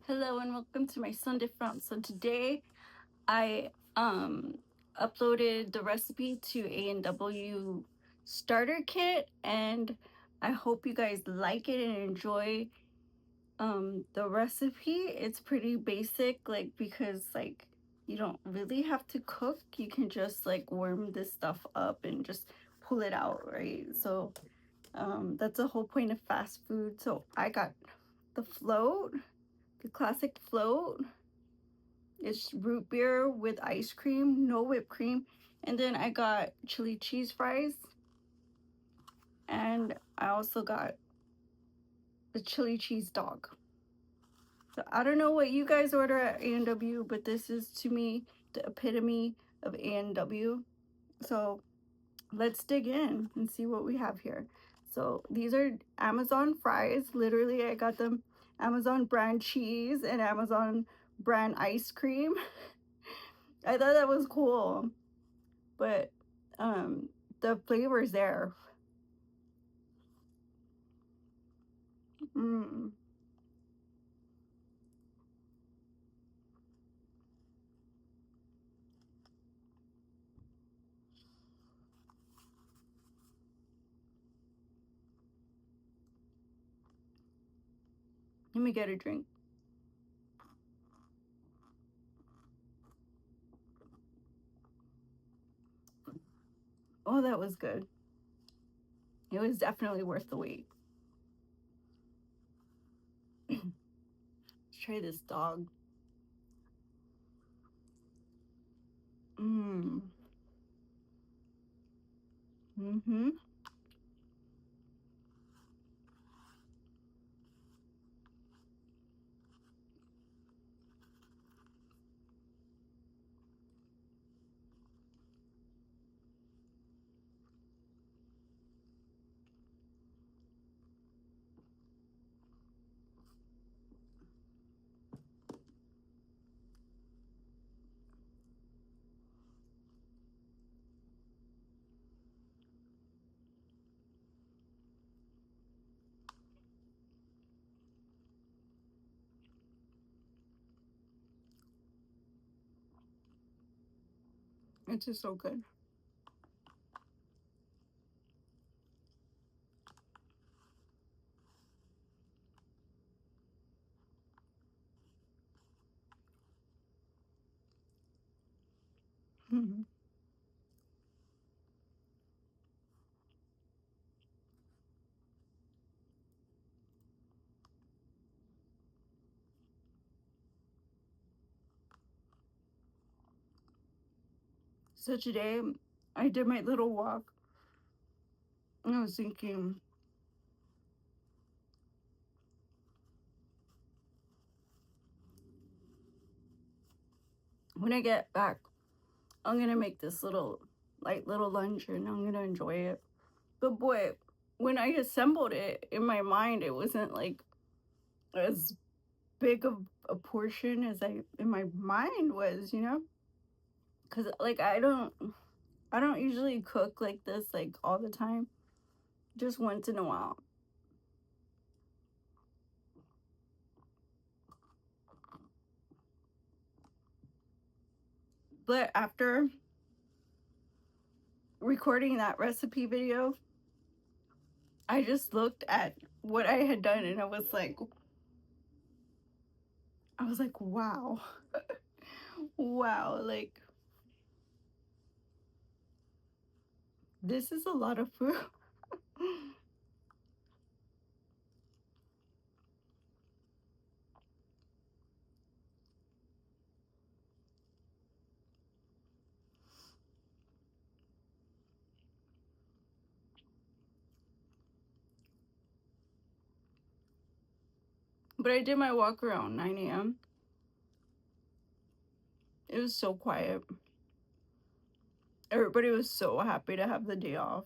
Hello and welcome to my Sunday Fun. So today I uploaded the recipe to A&W starter kit, and I hope you guys like it and enjoy the recipe. It's pretty basic, like, because like you don't really have to cook. You can just like warm this stuff up and just pull it out, right? So that's the whole point of fast food. So I got the float, the classic float. It's root beer with ice cream, no whipped cream. And then I got chili cheese fries. And I also got the chili cheese dog. So I don't know what you guys order at A&W, but this is to me the epitome of A&W. So let's dig in and see what we have here. So these are Amazon fries. Literally, I got them Amazon brand cheese and Amazon brand ice cream. I thought that was cool, but the flavor's there. Mm. Let me get a drink. Oh, that was good. It was definitely worth the wait. Let's try this dog. Mm. Mm-hmm. It's just so good. Mhm. So today I did my little walk and I was thinking, when I get back, I'm gonna make this little lunch and I'm gonna enjoy it. But boy, when I assembled it in my mind, it wasn't like as big of a portion as I in my mind was. Because like I don't usually cook like this like all the time, just once in a while. But after recording that recipe video, I just looked at what I had done and I was like, wow. Wow, like this is a lot of food. But I did my walk around 9 a.m. It was so quiet. Everybody was so happy to have the day off.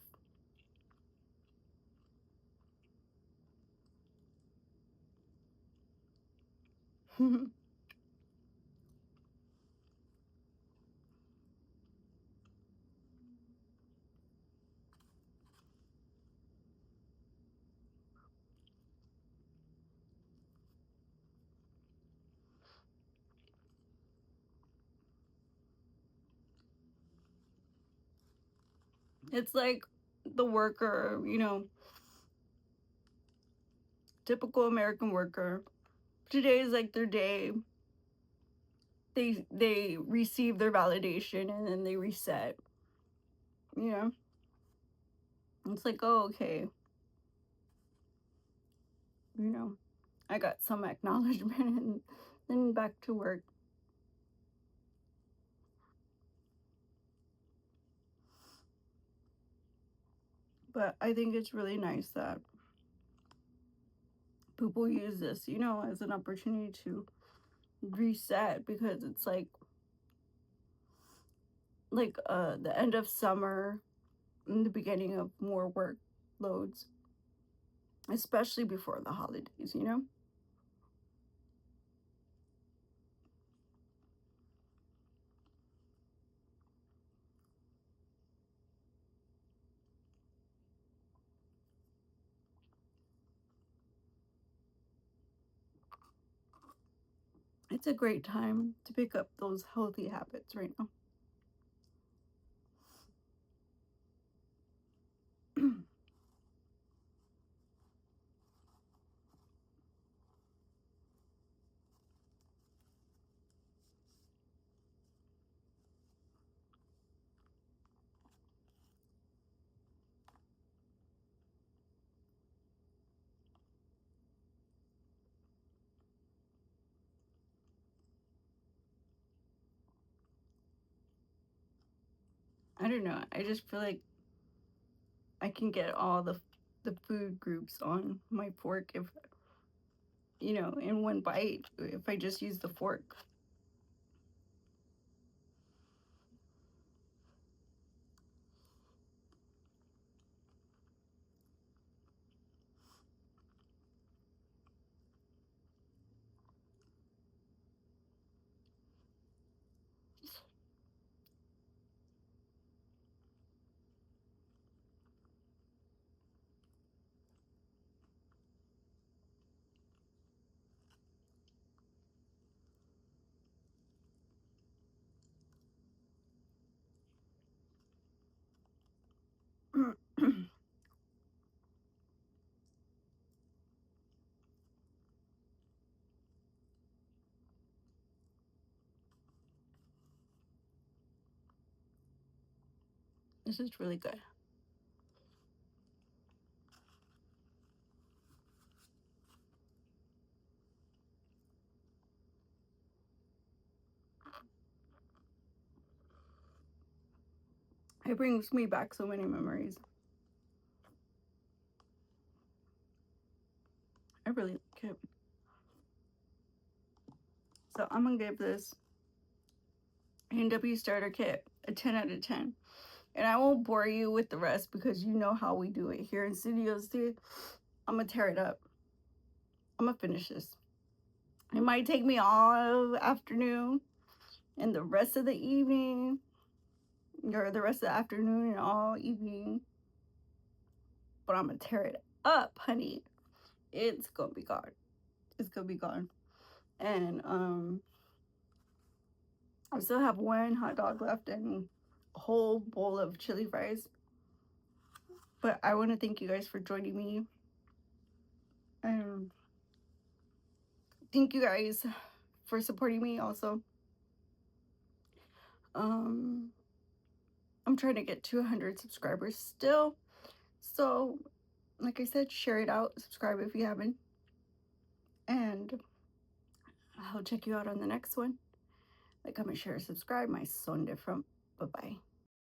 It's like the worker, you know, typical American worker. Today is like their day. They receive their validation and then they reset. You know, it's like, oh, okay, you know, I got some acknowledgement and then back to work. But I think it's really nice that people use this, you know, as an opportunity to reset, because it's like the end of summer and the beginning of more workloads, especially before the holidays, you know? It's a great time to pick up those healthy habits right now. I don't know. I just feel like I can get all the food groups on my fork if, you know, in one bite, if I just use the fork. This is really good. It brings me back so many memories. I really like it. So I'm gonna give this A&W starter kit a 10 out of 10. And I won't bore you with the rest because you know how we do it here in Studios too. I'm gonna tear it up. I'm gonna finish this. It might take me all afternoon and the rest of the evening, or the rest of the afternoon and all evening, but I'm gonna tear it up, honey. It's gonna be gone. It's gonna be gone. And I still have one hot dog left and a whole bowl of chili fries. But I want to thank you guys for joining me. And thank you guys for supporting me also. Um, I'm trying to get to 100 subscribers still. So, like I said, share it out, subscribe if you haven't. And I'll check you out on the next one. Like, comment, share, subscribe. My son different. Bye bye.